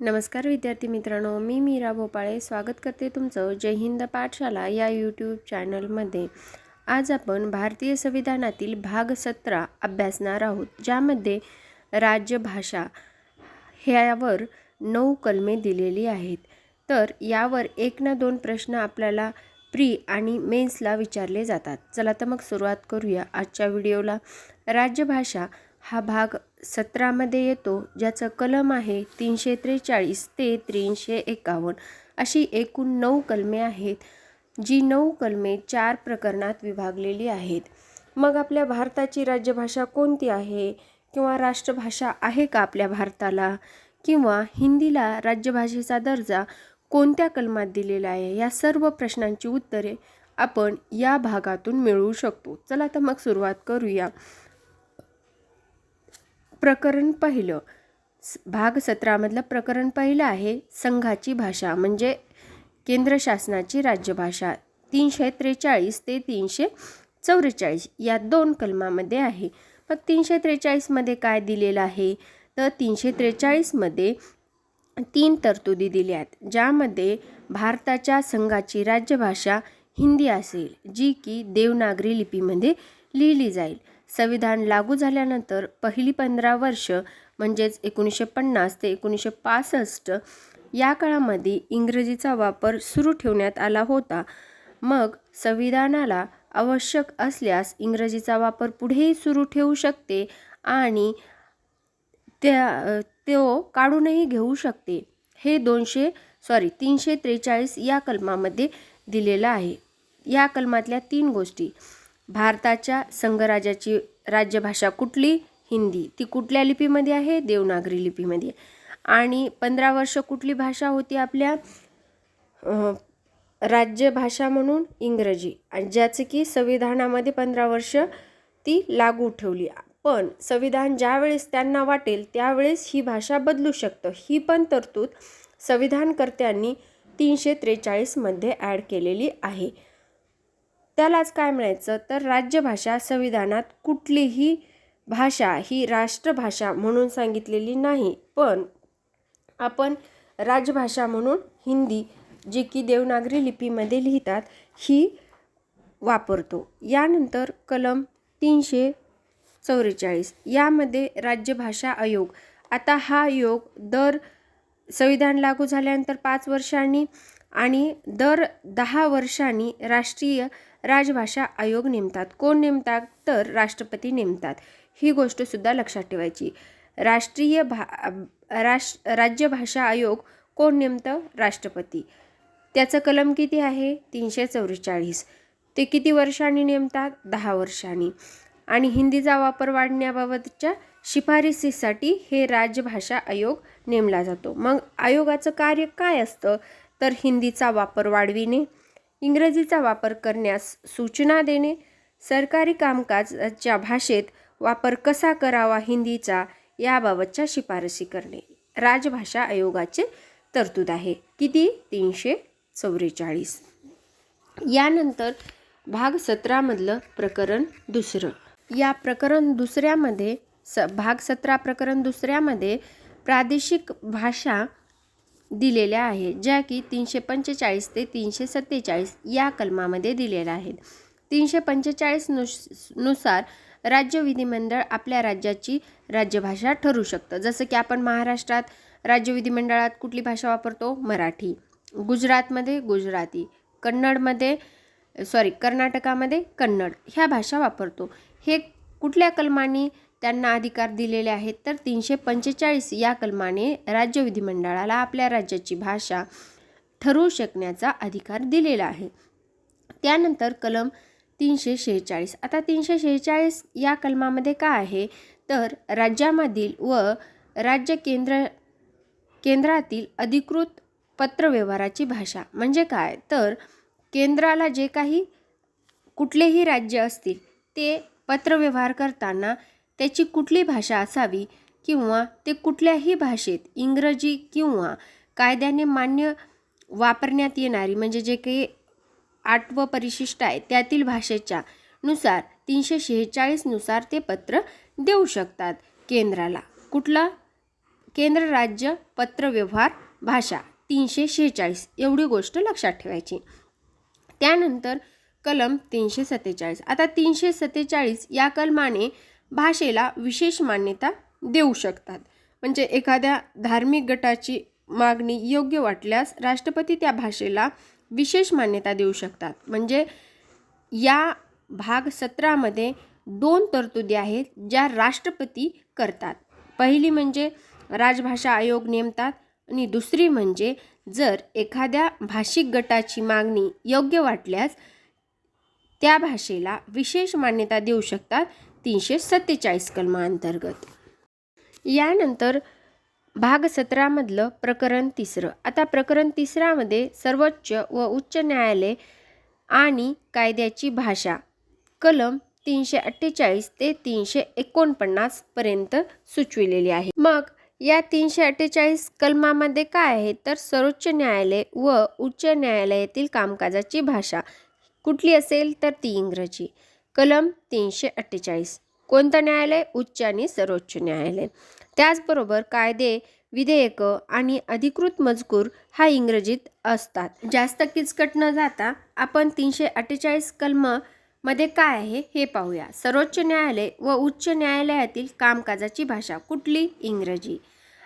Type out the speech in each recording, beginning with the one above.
नमस्कार विद्यार्थी मित्रांनो, मी मीरा भोपाळे स्वागत करते तुमचं जय हिंद पाठशाला या यूट्यूब चॅनलमध्ये। आज आपण भारतीय संविधानातील भाग 17 अभ्यासणार आहोत, ज्यामध्ये राज्यभाषा ह्यावर 9 कलमे दिलेली आहेत। तर यावर 1 ना 2 प्रश्न आपल्याला प्री आणि मेन्सला विचारले जातात। चला तर मग सुरुवात करूया आजच्या व्हिडिओला। राज्यभाषा हा भाग 17 मध्ये येतो, ज्याचं कलम आहे 343 ते 351। अशी एकूण 9 कलमे आहेत, जी 9 कलमे 4 प्रकरणात विभागलेली आहेत। मग आपल्या भारताची राज्यभाषा कोणती आहे, किंवा राष्ट्रभाषा आहे का आपल्या भारताला, किंवा हिंदीला राज्यभाषेचा दर्जा कोणत्या कलमात दिलेला आहे, या सर्व प्रश्नांची उत्तरे आपण या भागातून मिळवू शकतो। चला तर मग सुरुवात करूया। प्रकरण पहिलं, भाग 17 मधलं प्रकरण पहिलं आहे संघाची भाषा म्हणजे केंद्र शासनाची राज्यभाषा। 343 ते 344 या 2 कलमामध्ये आहे। मग 343 मध्ये काय दिलेलं आहे, तर 343 मध्ये 3 तरतुदी दिल्या आहेत, ज्यामध्ये भारताच्या संघाची राज्यभाषा हिंदी असेल, जी की देवनागरी लिपीमध्ये लिहिली जाईल। संविधान लागू झाल्यानंतर पहिली 15 वर्ष म्हणजेच 1950 ते 1965 या काळामध्ये इंग्रजीचा वापर सुरू ठेवण्यात आला होता। मग संविधानाला आवश्यक असल्यास इंग्रजीचा वापर पुढेही सुरू ठेवू शकते आणि तो काढूनही घेऊ शकते। हे 343 या कलमामध्ये दिलेलं आहे। या कलमातल्या 3 गोष्टी, भारताच्या संघराज्याची राज्यभाषा कुठली, हिंदी, ती कुठल्या लिपीमध्ये आहे, देवनागरी लिपीमध्ये। आणि 15 वर्ष कुठली भाषा होती आपल्या राज्यभाषा म्हणून, इंग्रजी, आणि ज्याचे की संविधानामध्ये 15 वर्ष ती लागू ठेवली। पण संविधान ज्यावेळेस त्यांना वाटेल त्यावेळेस ही भाषा बदलू शकतं। ही पण तरतूद संविधानकर्त्यांनी 343 मध्ये ॲड केलेली आहे। त्यालाच काय म्हणायचं, तर राज्यभाषा संविधानात कुठलीही भाषा ही राष्ट्रभाषा म्हणून सांगितलेली नाही, पण आपण राजभाषा म्हणून हिंदी, जी की देवनागरी लिपीमध्ये लिहितात, ही वापरतो। यानंतर कलम 344 यामध्ये राज्यभाषा आयोग। आता हा आयोग संविधान लागू झाल्यानंतर 5 वर्षांनी आणि दर 10 वर्षांनी राष्ट्रीय राजभाषा आयोग नेमतात। कोण नेमतात, तर राष्ट्रपती नेमतात। ही गोष्ट सुद्धा लक्षात ठेवायची। राज्यभाषा आयोग कोण नेमतं, राष्ट्रपती। त्याचं कलम किती आहे, 344। ते किती वर्षांनी नेमतात, 10 वर्षांनी। आणि हिंदीचा वापर वाढण्याबाबतच्या शिफारसीसाठी हे राज्यभाषा आयोग नेमला जातो। मग आयोगाचं कार्य काय असतं, तर हिंदीचा वापर वाढविणे, इंग्रजीचा वापर करण्यास सूचना देणे, सरकारी कामकाजाच्या भाषेत वापर कसा करावा हिंदीचा याबाबतच्या शिफारसी करणे, राजभाषा आयोगाचे तरतूद आहे। किती, 344। यानंतर भाग 17 मधलं प्रकरण दुसरं। या प्रकरण दुसऱ्यामध्ये भाग 17 प्रकरण दुसऱ्यामध्ये प्रादेशिक भाषा दिलेल्या आहेत, ज्या की 345 ते 347 या कलमामध्ये दिलेल्या आहेत। 345 नुसार राज्य विधिमंडळ आपल्या राज्याची राज्यभाषा ठरवू शकतं। जसं की आपण महाराष्ट्रात राज्य विधिमंडळात कुठली भाषा वापरतो, मराठी, गुजरातमध्ये गुजराती, कर्नाटकामध्ये कन्नड ह्या भाषा वापरतो। हे कुठल्या कलमाने त्यांना अधिकार दिलेले आहेत, तर 345 या कलमाने राज्य विधिमंडळाला आपल्या राज्याची भाषा ठरवू शकण्याचा अधिकार दिलेला आहे। त्यानंतर कलम 346। आता 346 या कलमामध्ये काय आहे, तर राज्यामधील व राज्य केंद्रातील अधिकृत पत्रव्यवहाराची भाषा म्हणजे काय, तर केंद्राला जे काही कुठलेही राज्य असतील ते पत्रव्यवहार करताना त्याची कुठली भाषा असावी, किंवा ते कुठल्याही भाषेत इंग्रजी किंवा कायद्याने मान्य वापरण्यात येणारी म्हणजे जे काही 8वं परिशिष्ट आहे त्यातील भाषेच्या नुसार 346 नुसार ते पत्र देऊ शकतात केंद्राला। कुठला, केंद्र राज्य पत्रव्यवहार भाषा 346 एवढी गोष्ट लक्षात ठेवायची. त्यानंतर कलम 347. आता 347 या कलमाने भाषेला विशेष मान्यता देऊ शकतात. म्हणजे एखाद्या धार्मिक गटाची मागणी योग्य वाटल्यास राष्ट्रपती त्या भाषेला विशेष मान्यता देऊ शकतात. म्हणजे या भाग 17 मध्ये 2 तरतुदी आहेत ज्या राष्ट्रपती करतात. पहिली म्हणजे राजभाषा आयोग नेमतात आणि दुसरी म्हणजे जर एखाद्या भाषिक गटाची मागणी योग्य वाटल्यास त्या भाषेला विशेष मान्यता देऊ शकतात 347 कलमाअंतर्गत. यानंतर भाग 17 मधलं प्रकरण 3. आता प्रकरण 3 मध्ये सर्वोच्च व उच्च न्यायालय आणि कायद्याची भाषा कलम 348 ते 349 पर्यंत सुचविलेली आहे. मग या 348 कलमामध्ये काय आहे तर सर्वोच्च न्यायालय व उच्च न्यायालयातील कामकाजाची भाषा कुठली असेल तर ती इंग्रजी. कलम 348 कोणतं न्यायालय? उच्च आणि सर्वोच्च न्यायालय. त्याचबरोबर कायदे, विधेयकं आणि अधिकृत मजकूर हा इंग्रजीत असतात. जास्त किचकट न जाता आपण 348 कलमामध्ये काय आहे हे पाहूया. सर्वोच्च न्यायालय व उच्च न्यायालयातील कामकाजाची भाषा कुठली? इंग्रजी.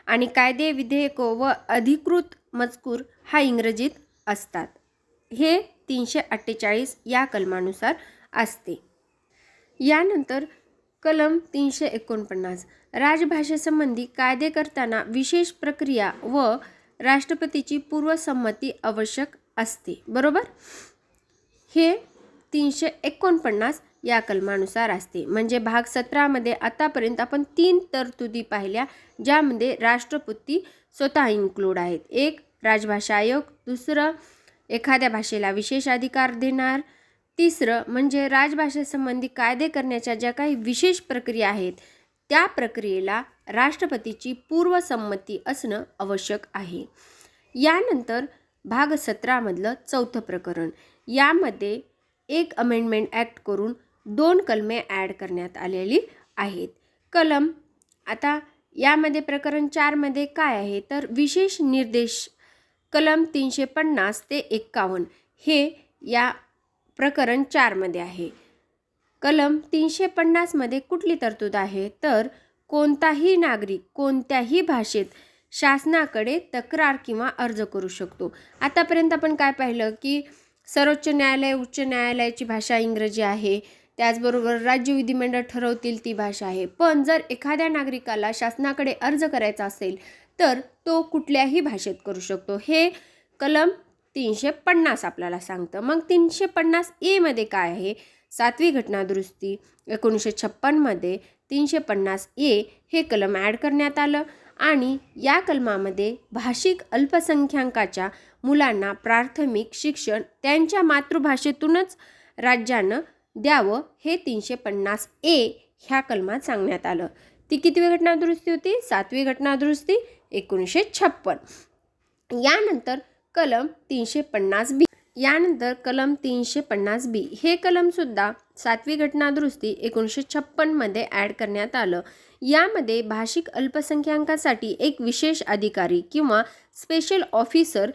आणि कायदे, विधेयकं व अधिकृत मजकूर हा इंग्रजीत असतात. हे 348 या कलमानुसार असते. यानंतर कलम 349 राजभाषेसंबंधी कायदे करताना विशेष प्रक्रिया व राष्ट्रपतीची पूर्वसंमती आवश्यक असते. बरोबर. हे 349 या कलमानुसार असते. म्हणजे भाग 17 मध्ये आतापर्यंत आपण 3 तरतुदी पाहिल्या ज्यामध्ये राष्ट्रपती स्वतः इन्क्लूड आहेत. एक राजभाषा आयोग, दुसरं एखाद्या भाषेला विशेष अधिकार देणार, तिसरं म्हणजे राजभाषेसंबंधी कायदे करण्याच्या ज्या काही विशेष प्रक्रिया आहेत त्या प्रक्रियेला राष्ट्रपतीची पूर्वसंमती असणं आवश्यक आहे. यानंतर भाग 17 मधलं 4थं प्रकरण. यामध्ये एक अमेंडमेंट ॲक्ट करून 2 कलमे ॲड करण्यात आलेली आहेत. कलम आता यामध्ये प्रकरण 4 मध्ये काय आहे तर विशेष निर्देश कलम 350 ते 51 हे या प्रकरण 4 मध्ये आहे. कलम 350 मध्ये कुठली तरतूद आहे तर कोणताही नागरिक कोणत्याही भाषेत शासनाकडे तक्रार किंवा अर्ज करू शकतो. आतापर्यंत आपण काय पाहिलं की सर्वोच्च न्यायालय, उच्च न्यायालयाची भाषा इंग्रजी आहे. त्याचबरोबर राज्य विधिमंडळ ठरवतील ती भाषा आहे. पण जर एखाद्या नागरिकाला शासनाकडे अर्ज करायचा असेल तर तो कुठल्याही भाषेत करू शकतो. हे कलम 350 आपल्याला सांगतं. मग 350A मध्ये काय आहे? 7वी घटनादुरुस्ती 1956 मध्ये 350A हे कलम ॲड करण्यात आलं आणि या कलमामध्ये भाषिक अल्पसंख्याकाच्या मुलांना प्राथमिक शिक्षण त्यांच्या मातृभाषेतूनच राज्यानं द्यावं हे 350A ह्या कलमात सांगण्यात आलं. ती कितवी घटनादुरुस्ती होती? 7वी घटनादुरुस्ती 1956. यानंतर कलम 350B. कलम 350B हे कलमसुद्धा 7वी घटनादुरुस्ती 1956 मध्ये ॲड करण्यात आलं. यामध्ये भाषिक अल्पसंख्याकांसाठी एक विशेष अधिकारी किंवा स्पेशल ऑफिसर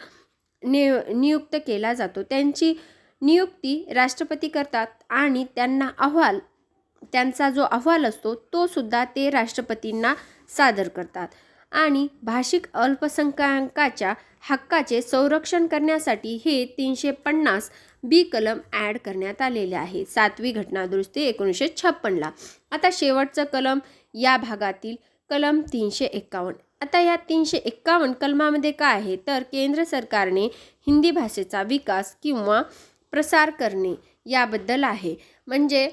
नियुक्त केला जातो. त्यांची नियुक्ती राष्ट्रपती करतात आणि त्यांचा जो अहवाल असतो तो सुद्धा ते राष्ट्रपतींना सादर करतात. आणि भाषिक अल्पसंख्याकाच्या हक्काचे संरक्षण करण्यासाठी हे 350B कलम ॲड करण्यात आलेले आहे 7वी घटनादुरुस्ती 1956ला. आता शेवटचं कलम या भागातील कलम 351. आता या 351 कलमामध्ये काय आहे तर केंद्र सरकारने हिंदी भाषेचा विकास किंवा प्रसार करणे याबद्दल आहे. म्हणजे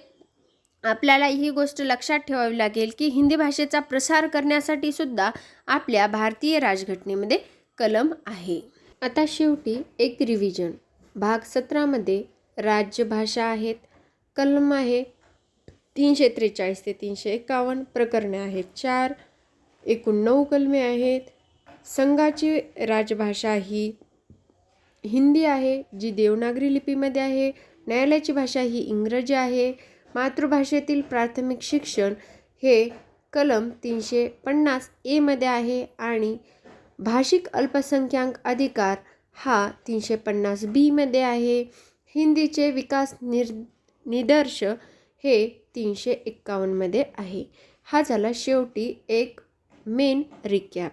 आपल्याला ही गोष्ट लक्षात ठेवावी लागेल की हिंदी भाषेचा प्रसार करण्यासाठी सुद्धा आपल्या भारतीय राजघटनेमध्ये कलम आहे. आता शेवटी एक रिव्हिजन. भाग 17 मध्ये राज्यभाषा आहेत. कलम आहे 343 ते 351. प्रकरणे आहेत 4. एकूण 9 कलमे आहेत. संघाची राजभाषा ही हिंदी आहे जी देवनागरी लिपीमध्ये आहे. न्यायालयाची भाषा ही इंग्रजी आहे. मातृभाषेतील प्राथमिक शिक्षण हे कलम 350 ए मध्ये आहे आणि भाषिक अल्पसंख्याक अधिकार हा 350 बी मध्ये आहे. हिंदीचे विकास निदर्श हे 351 मध्ये आहे. हा झाला शेवटी एक मेन रिकॅप.